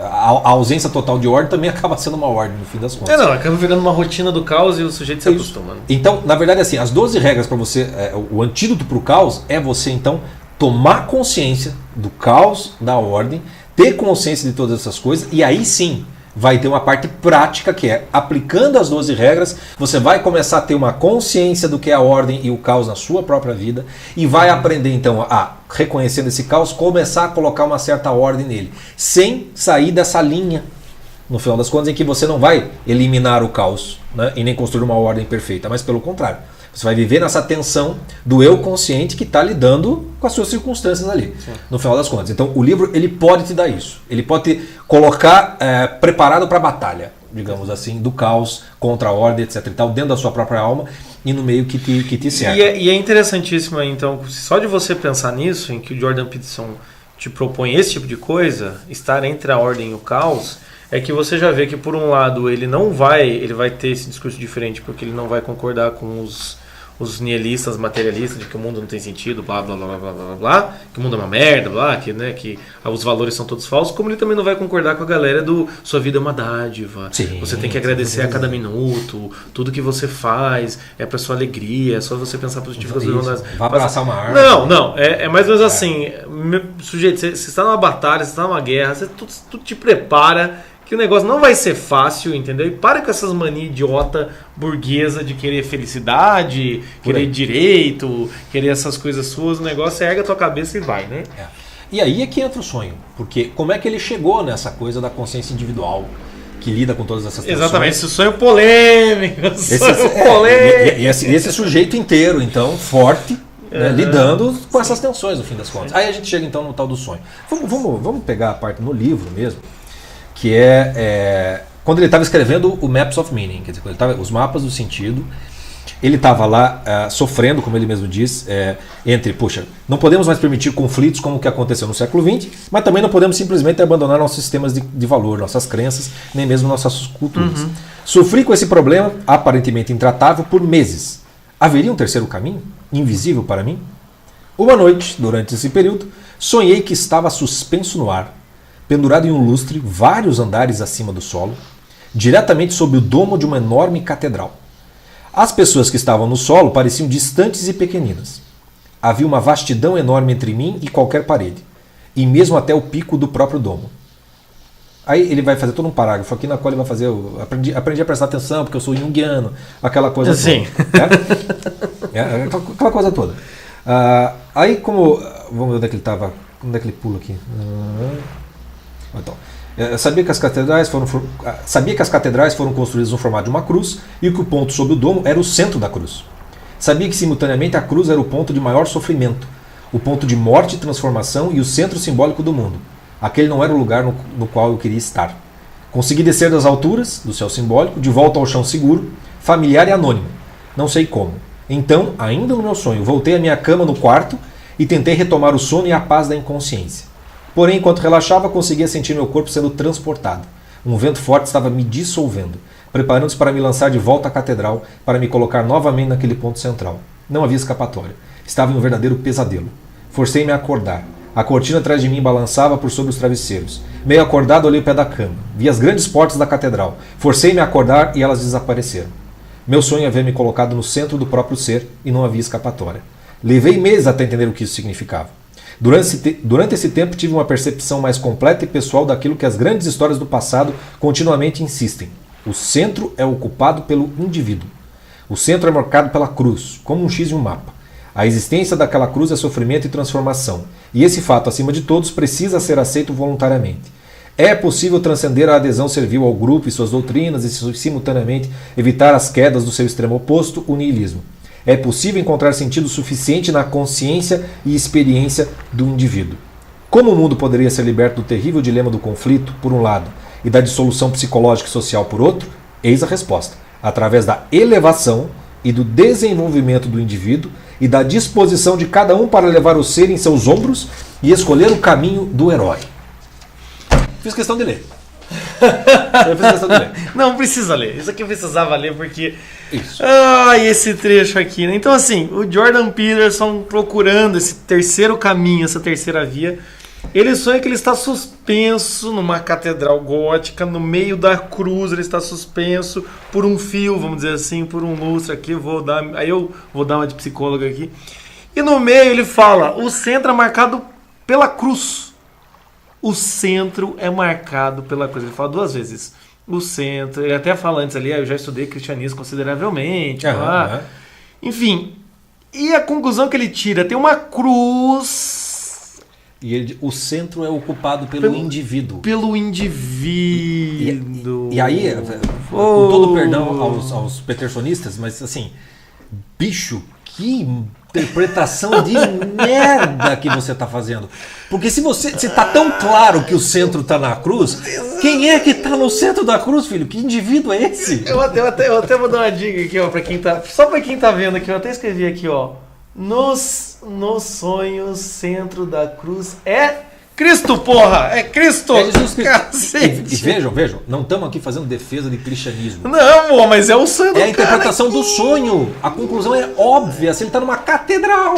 a ausência total de ordem também acaba sendo uma ordem no fim das contas. Acaba virando uma rotina do caos e o sujeito se acostuma. Então, na verdade, assim, as 12 regras para você, o antídoto para o caos é você, então, tomar consciência do caos, da ordem, ter consciência de todas essas coisas, e aí sim vai ter uma parte prática que é, aplicando as 12 regras, você vai começar a ter uma consciência do que é a ordem e o caos na sua própria vida, e vai aprender então a, reconhecendo esse caos, começar a colocar uma certa ordem nele, sem sair dessa linha, no final das contas, em que você não vai eliminar o caos, né, e nem construir uma ordem perfeita, mas pelo contrário. Você vai viver nessa tensão do eu consciente que está lidando com as suas circunstâncias ali, no final das contas. Então o livro ele pode te dar isso. Ele pode te colocar preparado para a batalha, digamos assim, do caos contra a ordem, etc. e tal, dentro da sua própria alma e no meio que te cerca. E é interessantíssimo, então, só de você pensar nisso, em que o Jordan Peterson te propõe esse tipo de coisa, estar entre a ordem e o caos, é que você já vê que, por um lado, ele vai ter esse discurso diferente, porque ele não vai concordar com os nihilistas, materialistas, de que o mundo não tem sentido, blá, blá, blá, blá, blá, blá, que o mundo é uma merda, blá, que os valores são todos falsos, como ele também não vai concordar com a galera do sua vida é uma dádiva, você tem que agradecer a cada minuto, tudo que você faz é pra sua alegria, é só você pensar positivo. Vai abraçar uma árvore. Não, é mais ou menos assim, sujeito, você está numa batalha, você está numa guerra, tudo te prepara, que o negócio não vai ser fácil, entendeu? E para com essas manias idiota burguesa de querer felicidade, querer direito, querer essas coisas suas, o negócio erga a tua cabeça e vai, né? E aí é que entra o sonho, porque como é que ele chegou nessa coisa da consciência individual que lida com todas essas tensões? Exatamente, esse sonho polêmico, e esse sujeito inteiro, então, forte, né, lidando com essas tensões, no fim das contas. Aí a gente chega então no tal do sonho. Vamos pegar a parte no livro mesmo, que quando ele estava escrevendo o Maps of Meaning, quer dizer, os mapas do sentido, ele estava lá sofrendo, como ele mesmo diz, entre, não podemos mais permitir conflitos como o que aconteceu no século XX, mas também não podemos simplesmente abandonar nossos sistemas de valor, nossas crenças, nem mesmo nossas culturas. Sofri com esse problema, aparentemente intratável, por meses. Haveria um terceiro caminho, invisível para mim? Uma noite, durante esse período, sonhei que estava suspenso no ar, pendurado em um lustre vários andares acima do solo, diretamente sob o domo de uma enorme catedral. As pessoas que estavam no solo pareciam distantes e pequeninas. Havia uma vastidão enorme entre mim e qualquer parede, e mesmo até o pico do próprio domo. Aí ele vai fazer todo um parágrafo aqui na qual ele vai fazer aprendi a prestar atenção porque eu sou junguiano, aquela coisa toda. Aquela coisa toda. Aí como... Vamos ver onde é que ele estava. Onde é que ele pula aqui? Então, sabia que as catedrais foram construídas no formato de uma cruz e que o ponto sobre o domo era o centro da cruz. Sabia que simultaneamente a cruz era o ponto de maior sofrimento, o ponto de morte e transformação e o centro simbólico do mundo. Aquele não era o lugar no qual eu queria estar. Consegui descer das alturas do céu simbólico, de volta ao chão seguro, familiar e anônimo. Não sei como. Então, ainda no meu sonho, voltei à minha cama no quarto e tentei retomar o sono e a paz da inconsciência. Porém, enquanto relaxava, conseguia sentir meu corpo sendo transportado. Um vento forte estava me dissolvendo, preparando-se para me lançar de volta à catedral, para me colocar novamente naquele ponto central. Não havia escapatória. Estava em um verdadeiro pesadelo. Forcei-me a acordar. A cortina atrás de mim balançava por sobre os travesseiros. Meio acordado, olhei o pé da cama. Vi as grandes portas da catedral. Forcei-me a acordar e elas desapareceram. Meu sonho havia me colocado no centro do próprio ser e não havia escapatória. Levei meses até entender o que isso significava. Durante esse tempo tive uma percepção mais completa e pessoal daquilo que as grandes histórias do passado continuamente insistem. O centro é ocupado pelo indivíduo. O centro é marcado pela cruz, como um X em um mapa. A existência daquela cruz é sofrimento e transformação. E esse fato, acima de todos, precisa ser aceito voluntariamente. É possível transcender a adesão servil ao grupo e suas doutrinas e simultaneamente evitar as quedas do seu extremo oposto, o niilismo. É possível encontrar sentido suficiente na consciência e experiência do indivíduo. Como o mundo poderia ser liberto do terrível dilema do conflito, por um lado, e da dissolução psicológica e social, por outro? Eis a resposta. Através da elevação e do desenvolvimento do indivíduo e da disposição de cada um para levar o ser em seus ombros e escolher o caminho do herói. Fiz questão de ler. Eu fiz questão de ler. Não precisa ler. Isso aqui eu precisava ler porque... Isso. Esse trecho aqui, né? Então assim, o Jordan Peterson procurando esse terceiro caminho, essa terceira via, ele sonha que ele está suspenso numa catedral gótica, no meio da cruz, ele está suspenso por um fio, vamos dizer assim, por um lustre aqui, aí eu vou dar uma de psicóloga aqui. E no meio ele fala, o centro é marcado pela cruz. O centro é marcado pela cruz. Ele fala 2 vezes. O centro, ele até fala antes ali, eu já estudei cristianismo consideravelmente. Enfim, e a conclusão que ele tira, tem uma cruz... E o centro é ocupado pelo indivíduo. Pelo indivíduo. E aí, com todo perdão aos petersonistas, mas assim, bicho, que interpretação de merda que você está fazendo. Porque se está tão claro que o centro está na cruz, quem é que está no centro da cruz, filho? Que indivíduo é esse? Eu até vou dar uma dica aqui, ó, só para quem tá vendo aqui, eu até escrevi aqui, ó. Nos sonhos, centro da cruz é Cristo, porra! É Cristo! É Jesus Cristo. Cacete. E vejam, não estamos aqui fazendo defesa de cristianismo. Não, pô, mas é o sonho do É a interpretação cara do sonho. A conclusão é óbvia. Se ele está numa catedral,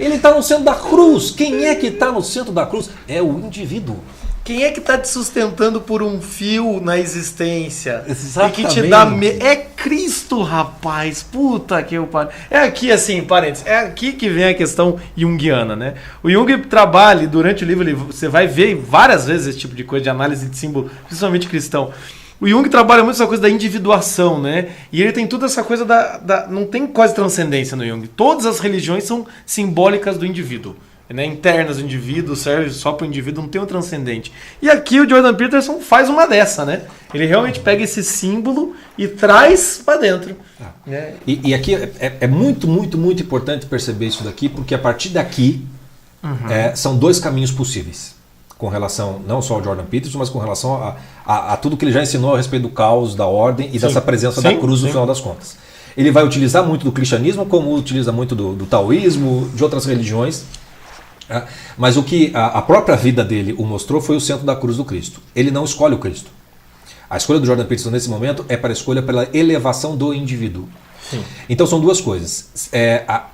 ele está no centro da cruz. Quem é que está no centro da cruz? É o indivíduo. Quem é que tá te sustentando por um fio na existência? Exatamente. E que te dá... É Cristo, rapaz. Puta que eu paro. É aqui, assim, parênteses. É aqui que vem a questão junguiana, né? O Jung trabalha, durante o livro, você vai ver várias vezes esse tipo de coisa de análise de símbolo, principalmente cristão. O Jung trabalha muito essa coisa da individuação, né? E ele tem toda essa coisa não tem quase transcendência no Jung. Todas as religiões são simbólicas do indivíduo. Né, internas do indivíduo, serve só para o indivíduo, não tem um transcendente. E aqui o Jordan Peterson faz uma dessa, né? Ele realmente pega esse símbolo e traz para dentro. Né? E aqui é muito, muito, muito importante perceber isso daqui, porque a partir daqui são 2 caminhos possíveis, com relação não só ao Jordan Peterson, mas com relação a tudo que ele já ensinou a respeito do caos, da ordem e dessa presença da cruz no final das contas. Ele vai utilizar muito do cristianismo, como utiliza muito do taoísmo, de outras religiões. Mas o que a própria vida dele o mostrou foi o centro da cruz do Cristo. Ele não escolhe o Cristo. A escolha do Jordan Peterson nesse momento é para a escolha pela elevação do indivíduo. Sim. Então são 2 coisas.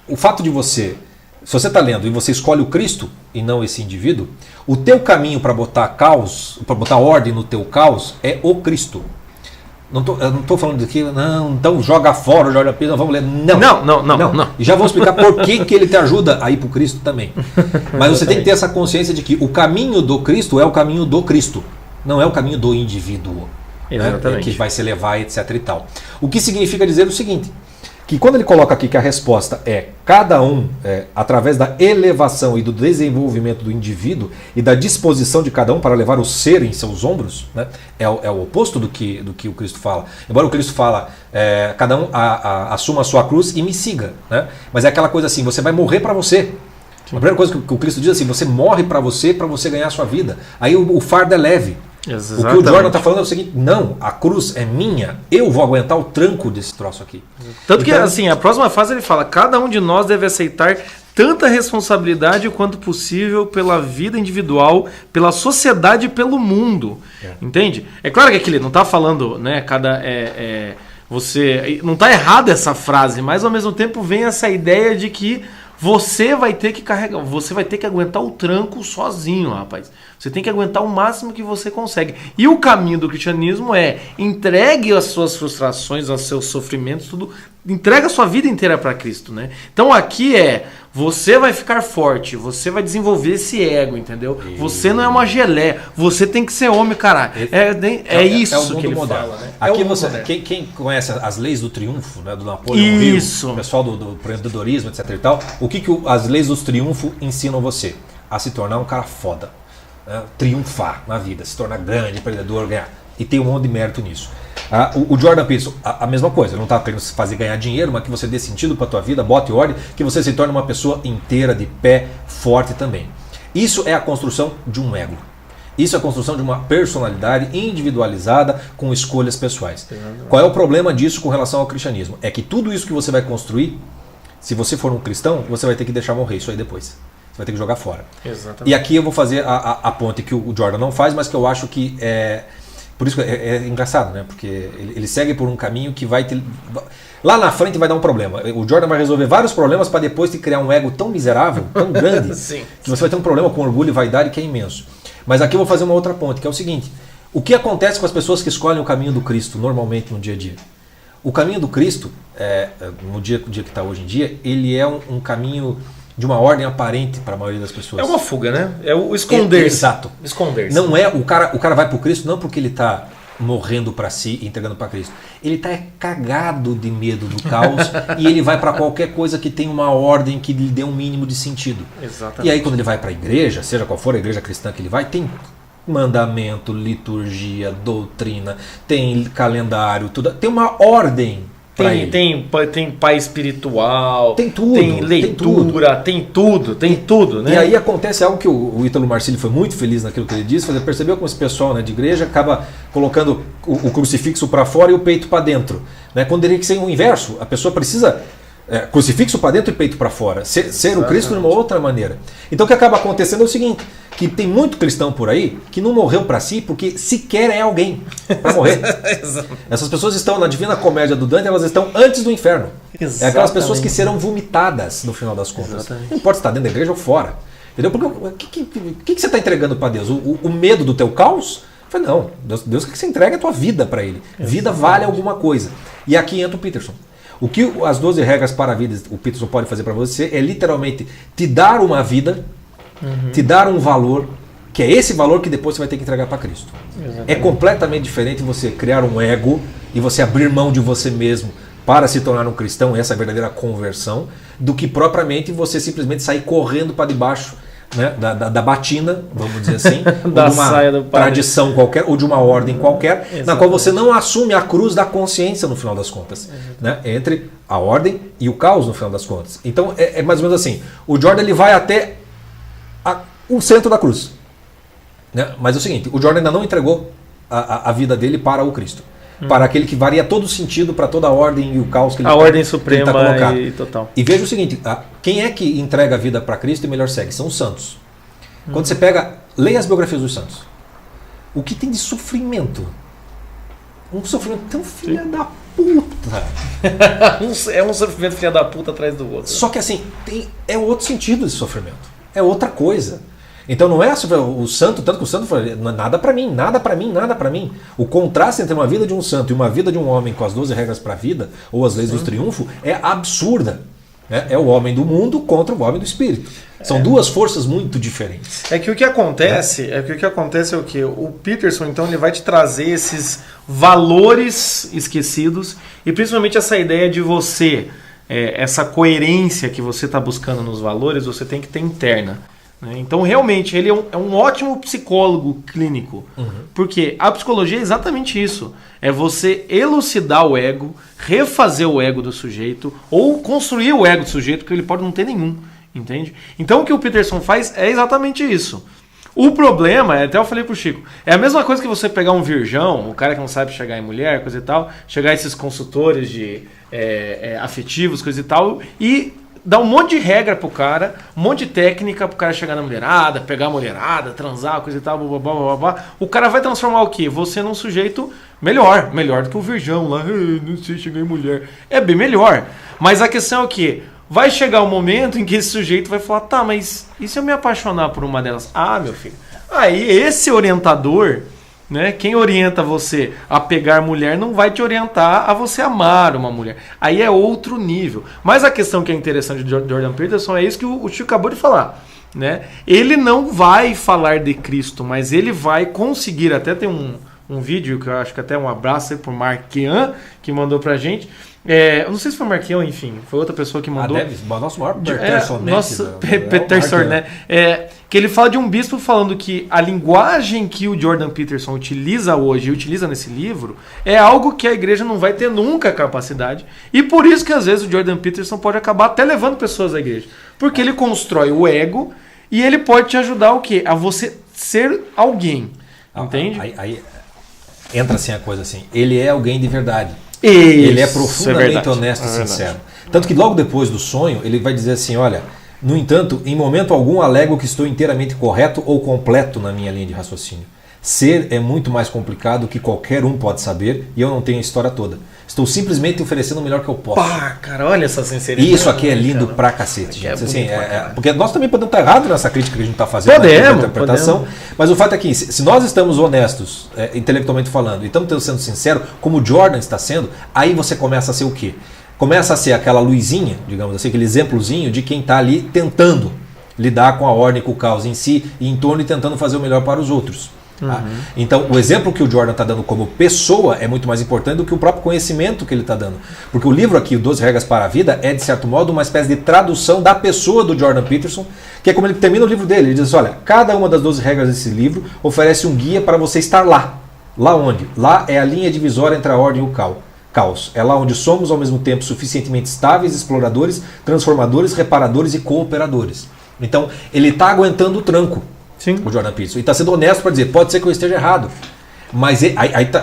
O fato de se você está lendo e você escolhe o Cristo e não esse indivíduo, o teu caminho para botar caos, para botar ordem no teu caos é o Cristo. Eu não estou falando aqui, não, então joga fora o Jordan Peterson, vamos ler. Não. E já vou explicar por que ele te ajuda a ir para o Cristo também. Mas você tem que ter essa consciência de que o caminho do Cristo é o caminho do Cristo, não é o caminho do indivíduo, né, que vai se elevar, etc. e tal. O que significa dizer o seguinte, que quando ele coloca aqui que a resposta é cada um, através da elevação e do desenvolvimento do indivíduo e da disposição de cada um para levar o ser em seus ombros, né, é o oposto do que o Cristo fala. Embora o Cristo fala, cada um assuma a sua cruz e me siga. Né, mas é aquela coisa assim, você vai morrer para você. Sim. A primeira coisa que o Cristo diz assim, você morre para você ganhar a sua vida. Aí o fardo é leve. Exatamente. O que o Jordan está falando é o seguinte, não, a cruz é minha, eu vou aguentar o tranco desse troço aqui. Tanto que assim, a próxima fase ele fala, cada um de nós deve aceitar tanta responsabilidade quanto possível pela vida individual, pela sociedade e pelo mundo. Entende? É claro que aqui ele não está falando, né, você não está errada essa frase, mas ao mesmo tempo vem essa ideia de que você vai ter que carregar, você vai ter que aguentar o tranco sozinho, rapaz. Você tem que aguentar o máximo que você consegue. E o caminho do cristianismo é entregue as suas frustrações, os seus sofrimentos, tudo, entrega a sua vida inteira para Cristo, né? Então aqui você vai ficar forte, você vai desenvolver esse ego, entendeu? Você não é uma gelé, você tem que ser homem, caralho. É isso que ele fala, né? Aqui quem conhece as leis do triunfo, né, do Napoleão Hill, o pessoal do empreendedorismo, etc e tal, o que as leis do triunfo ensinam você? A se tornar um cara foda, né? Triunfar na vida, se tornar grande, empreendedor, ganhar. E tem um monte de mérito nisso. O Jordan Peterson, a mesma coisa, ele não está querendo fazer ganhar dinheiro, mas que você dê sentido para a tua vida, bote ordem, que você se torne uma pessoa inteira, de pé, forte também. Isso é a construção de um ego. Isso é a construção de uma personalidade individualizada com escolhas pessoais. Qual é o problema disso com relação ao cristianismo? É que tudo isso que você vai construir, se você for um cristão, você vai ter que deixar morrer isso aí depois. Você vai ter que jogar fora. Exatamente. E aqui eu vou fazer a ponte que o Jordan não faz, mas que eu acho que Por isso que é engraçado, né? Porque ele segue por um caminho que vai ter... Lá na frente vai dar um problema. O Jordan vai resolver vários problemas para depois te criar um ego tão miserável, tão grande, que você vai ter um problema com orgulho e vaidade que é imenso. Mas aqui eu vou fazer uma outra ponte, que é o seguinte. O que acontece com as pessoas que escolhem o caminho do Cristo, normalmente no dia a dia? O caminho do Cristo, no dia que está hoje em dia, ele é um caminho de uma ordem aparente para a maioria das pessoas. É uma fuga, né? É o esconder-se. Exato. Esconder-se. Não é, o cara vai para o Cristo não porque ele está morrendo para si e entregando para Cristo. Ele está cagado de medo do caos e ele vai para qualquer coisa que tenha uma ordem que lhe dê um mínimo de sentido. Exatamente. E aí quando ele vai para a igreja, seja qual for a igreja cristã que ele vai, tem mandamento, liturgia, doutrina, tem calendário, tudo, tem uma ordem. Tem pai espiritual, tem tudo, tem leitura, tem tudo, né? E aí acontece algo que o Ítalo Marcilli foi muito feliz naquilo que ele disse, você percebeu como esse pessoal, né, de igreja acaba colocando o crucifixo para fora e o peito para dentro, né? Quando teria que ser o inverso, a pessoa precisa crucifixo para dentro e peito para fora, ser o Cristo de uma outra maneira. Então o que acaba acontecendo é o seguinte, que tem muito cristão por aí que não morreu para si porque sequer é alguém para morrer. Essas pessoas estão na Divina Comédia do Dante, elas estão antes do inferno. Exatamente. É aquelas pessoas que serão vomitadas no final das contas. Exatamente. Não importa se está dentro da igreja ou fora. Entendeu? Porque o que você está entregando para Deus? O medo do teu caos? Eu falei, não, Deus quer que você entregue a tua vida para Ele. Exatamente. Vida vale alguma coisa. E aqui entra o Peterson. O que as 12 regras para a vida o Peterson pode fazer para você é literalmente te dar uma vida, te dar um valor, que é esse valor que depois você vai ter que entregar para Cristo. Exatamente. É completamente diferente você criar um ego e você abrir mão de você mesmo para se tornar um cristão, essa é a verdadeira conversão, do que propriamente você simplesmente sair correndo para debaixo, né, da batina, vamos dizer assim, ou de uma tradição qualquer, ou de uma ordem qualquer, exatamente, na qual você não assume a cruz da consciência no final das contas, né, entre a ordem e o caos no final das contas. Então é mais ou menos assim, o Jordan ele vai até o centro da cruz, né? Mas é o seguinte, o Jordan ainda não entregou a vida dele para o Cristo, para aquele que varia todo o sentido para toda a ordem e o caos que ele a ordem suprema tá colocado. E total. E veja o seguinte, quem é que entrega a vida para Cristo e melhor segue? São os santos. Quando você leia as biografias dos santos, o que tem de sofrimento? Um sofrimento tão filha da puta. É um sofrimento filha da puta atrás do outro. Só que assim, é outro sentido esse sofrimento. É outra coisa. Então não é o santo, tanto que o santo fala, nada para mim, nada para mim, nada para mim. O contraste entre uma vida de um santo e uma vida de um homem com as 12 regras para a vida, ou as leis do triunfo, é absurda. É o homem do mundo contra o homem do espírito. São duas forças muito diferentes. É que o que acontece é o que? O Peterson, então, ele vai te trazer esses valores esquecidos e principalmente essa ideia de você, essa coerência que você está buscando nos valores, você tem que ter interna. Então, realmente, ele é um ótimo psicólogo clínico. Porque a psicologia é exatamente isso. É você elucidar o ego, refazer o ego do sujeito, ou construir o ego do sujeito, porque ele pode não ter nenhum. Entende? Então, o que o Peterson faz é exatamente isso. O problema, até eu falei pro Chico, é a mesma coisa que você pegar um virgão, o cara que não sabe chegar em mulher, coisa e tal, chegar a esses consultores de afetivos, coisa e tal, e dá um monte de regra pro cara, um monte de técnica pro cara chegar na mulherada, pegar a mulherada, transar, coisa e tal, blá, blá, blá, blá. O cara vai transformar o quê? Você num sujeito melhor do que o virgão lá, não sei chegar em mulher. É bem melhor. Mas a questão é o quê? Vai chegar um momento em que esse sujeito vai falar, tá, mas e se eu me apaixonar por uma delas? Ah, meu filho, aí esse orientador, né, quem orienta você a pegar mulher não vai te orientar a você amar uma mulher. Aí é outro nível. Mas a questão que é interessante de Jordan Peterson é isso que o Chico acabou de falar. Né? Ele não vai falar de Cristo, mas ele vai conseguir, até tem um vídeo que eu acho que até um abraço aí pro Marquian, que mandou pra gente. Eu não sei se foi o Marquian, enfim, foi outra pessoa que mandou. Nosso maior Peterson, né? Que ele fala de um bispo falando que a linguagem que o Jordan Peterson utiliza hoje, utiliza nesse livro, é algo que a igreja não vai ter nunca a capacidade. E por isso que às vezes o Jordan Peterson pode acabar até levando pessoas à igreja. Porque ele constrói o ego e ele pode te ajudar o quê? A você ser alguém. Entende? Aí entra assim a coisa assim, ele é alguém de verdade. Isso, ele é profundamente honesto e sincero. Tanto que logo depois do sonho, ele vai dizer assim, olha, no entanto, em momento algum alego que estou inteiramente correto ou completo na minha linha de raciocínio. Ser é muito mais complicado que qualquer um pode saber e eu não tenho a história toda. Estou simplesmente oferecendo o melhor que eu posso. Pá, cara, olha essa sinceridade. Isso aqui é lindo pra cacete, gente. Assim, porque nós também podemos estar errados nessa crítica que a gente está fazendo. Podemos, interpretação. Mas o fato é que, se nós estamos honestos, intelectualmente falando, e estamos sendo sinceros, como o Jordan está sendo, aí você começa a ser o quê? Começa a ser aquela luzinha, digamos assim, aquele exemplozinho de quem está ali tentando lidar com a ordem, com o caos em si, e em torno e tentando fazer o melhor para os outros. Tá? Então, o exemplo que o Jordan está dando como pessoa é muito mais importante do que o próprio conhecimento que ele está dando. Porque o livro aqui, o 12 Regras para a Vida, é, de certo modo, uma espécie de tradução da pessoa do Jordan Peterson, que é como ele termina o livro dele. Ele diz, olha, cada uma das 12 regras desse livro oferece um guia para você estar lá. Lá onde? Lá é a linha divisória entre a ordem e o caos. É lá onde somos, ao mesmo tempo, suficientemente estáveis, exploradores, transformadores, reparadores e cooperadores. Então, ele está aguentando o tranco. Sim. O Jordan Peterson. E está sendo honesto para dizer, pode ser que eu esteja errado. Mas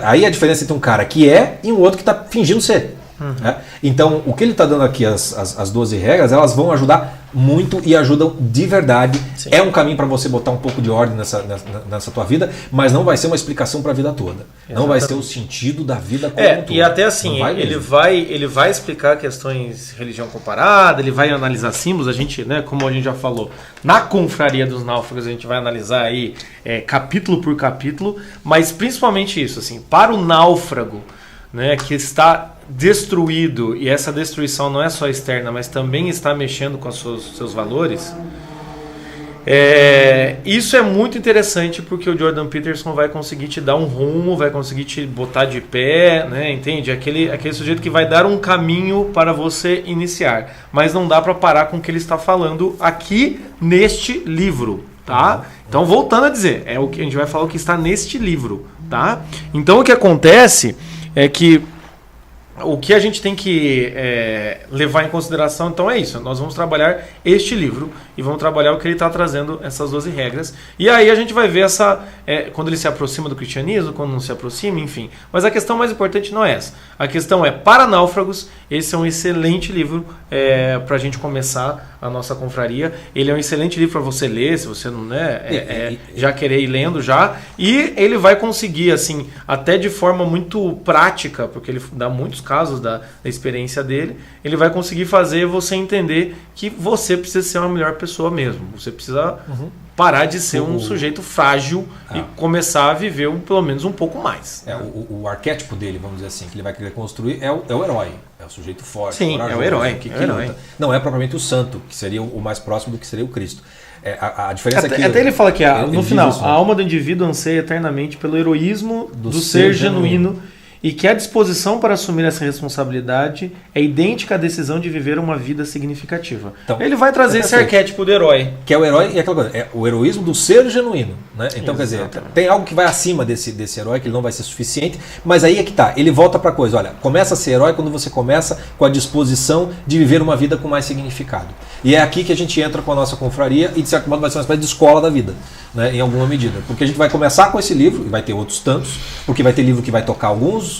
aí a diferença entre um cara que é e um outro que está fingindo ser. Né? Então, o que ele está dando aqui, as 12 regras, elas vão ajudar muito e ajudam de verdade. Sim. É um caminho para você botar um pouco de ordem nessa tua vida, mas não vai ser uma explicação para a vida toda. Exatamente. Não vai ser o sentido da vida como um todo. E até assim, ele vai explicar questões religião comparada, ele vai analisar símbolos, a gente, né, como a gente já falou, na Confraria dos Náufragos a gente vai analisar aí capítulo por capítulo, mas principalmente isso, assim, para o náufrago, né, que está destruído, e essa destruição não é só externa, mas também está mexendo com os seus valores, isso é muito interessante, porque o Jordan Peterson vai conseguir te dar um rumo, vai conseguir te botar de pé, né, entende? Aquele sujeito que vai dar um caminho para você iniciar, mas não dá para parar com o que ele está falando aqui neste livro, tá? Então, voltando a dizer, é o que a gente vai falar, o que está neste livro, tá? Então, o que acontece é que o que a gente tem que levar em consideração, então, é isso. Nós vamos trabalhar este livro e vamos trabalhar o que ele está trazendo, essas 12 regras. E aí a gente vai ver quando ele se aproxima do cristianismo, quando não se aproxima, enfim. Mas a questão mais importante não é essa. A questão é, para náufragos, esse é um excelente livro para a gente começar a nossa confraria. Ele é um excelente livro para você ler, se você não já querer ir lendo já. E ele vai conseguir, assim, até de forma muito prática, porque ele dá muitos casos da experiência dele, ele vai conseguir fazer você entender que você precisa ser uma melhor pessoa mesmo. Você precisa parar de ser um sujeito frágil e começar a viver pelo menos um pouco mais. O arquétipo dele, vamos dizer assim, que ele vai querer construir é o herói. É o sujeito forte. Sim, corajoso, é o herói. Que luta. Não é propriamente o santo, que seria o mais próximo do que seria o Cristo. A diferença é que... Até ele fala que, no final, a alma do indivíduo anseia eternamente pelo heroísmo do ser genuíno, e que a disposição para assumir essa responsabilidade é idêntica à decisão de viver uma vida significativa. Então, ele vai trazer esse arquétipo do herói. Que é o herói, e aquela coisa, é o heroísmo do ser genuíno. Né? Então, quer dizer, tem algo que vai acima desse herói, que ele não vai ser suficiente, mas aí é que tá, ele volta para a coisa, olha, começa a ser herói quando você começa com a disposição de viver uma vida com mais significado. E é aqui que a gente entra com a nossa confraria e, de certo modo, vai ser uma espécie de escola da vida, né? Em alguma medida. Porque a gente vai começar com esse livro, e vai ter outros tantos, porque vai ter livro que vai tocar alguns,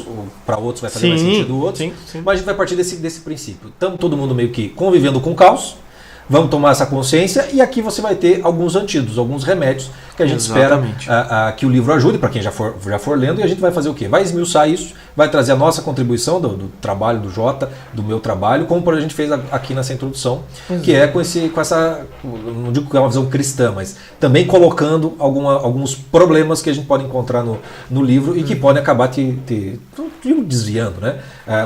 para outros vai fazer mais sentido outros, sim. Mas a gente vai partir desse princípio. Estamos todo mundo meio que convivendo com o caos, vamos tomar essa consciência, e aqui você vai ter alguns antídotos, alguns remédios que a gente espera que o livro ajude para quem já for lendo, e a gente vai fazer o quê? Vai esmiuçar isso, vai trazer a nossa contribuição do trabalho do Jota, do meu trabalho, como a gente fez aqui nessa introdução, que é com essa, não digo que é uma visão cristã, mas também colocando alguns problemas que a gente pode encontrar no livro e que podem acabar desviando, né?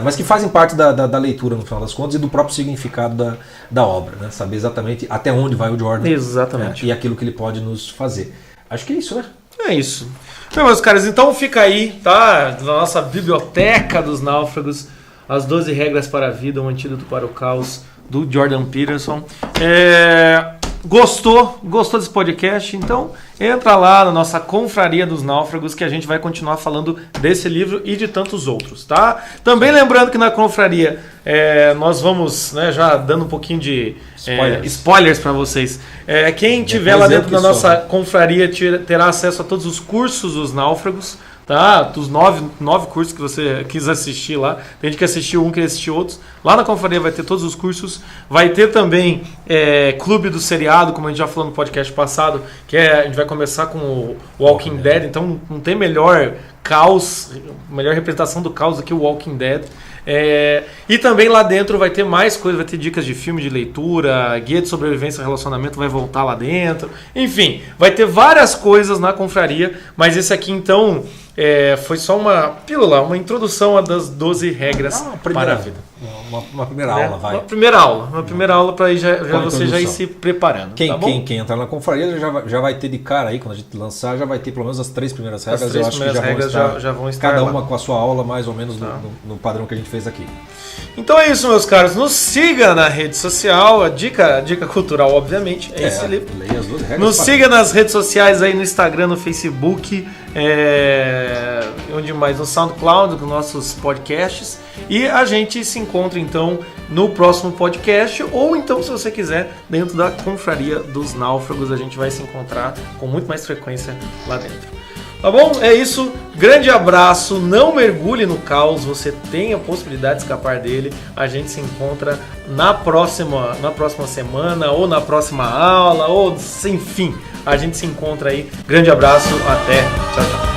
Mas que fazem parte da leitura, no final das contas, e do próprio significado da obra, né? Saber exatamente até onde vai o Jordan. Exatamente. E aquilo que ele pode nos fazer. Acho que é isso, né? É isso. Bem, meus caras, então fica aí, tá? Na nossa biblioteca dos náufragos, as 12 regras para a vida, um antídoto para o caos, do Jordan Peterson. Gostou desse podcast? Então entra lá na nossa Confraria dos Náufragos, que a gente vai continuar falando desse livro e de tantos outros, tá? Também lembrando que na Confraria nós vamos, né, já dando um pouquinho de spoilers para vocês. Quem tiver lá dentro da nossa Confraria terá acesso a todos os cursos dos náufragos, tá? Dos 9 cursos que você quis assistir lá. Tem gente que assistiu um, que assistiu outros. Lá na confraria vai ter todos os cursos. Vai ter também Clube do Seriado, como a gente já falou no podcast passado, que a gente vai começar com o Walking Dead. Então não tem melhor representação do caos do que o Walking Dead. E também lá dentro vai ter mais coisas, vai ter dicas de filme, de leitura, guia de sobrevivência e relacionamento vai voltar lá dentro. Enfim, vai ter várias coisas na confraria, mas esse aqui então foi só uma pílula, uma introdução das 12 regras para a vida. Uma primeira aula, vai. Uma primeira aula para você já ir se preparando. Quem entrar na confraria já vai ter de cara aí, quando a gente lançar, já vai ter pelo menos as 3 primeiras regras. As 3 primeiras regras já vão estar cada lá. uma com a sua aula, mais ou menos no padrão que a gente fez aqui. Então é isso, meus caros. Nos siga na rede social, a dica cultural, obviamente, é esse livro. Leia as 12 regras. Nos siga nas redes sociais aí, no Instagram, no Facebook, onde mais? No SoundCloud, com nossos podcasts. E a gente se encontra então no próximo podcast, ou então, se você quiser, dentro da Confraria dos Náufragos, a gente vai se encontrar com muito mais frequência lá dentro. Tá bom? É isso. Grande abraço. Não mergulhe no caos. Você tem a possibilidade de escapar dele. A gente se encontra na próxima semana, ou na próxima aula, ou enfim, a gente se encontra aí. Grande abraço. Até. Tchau, tchau.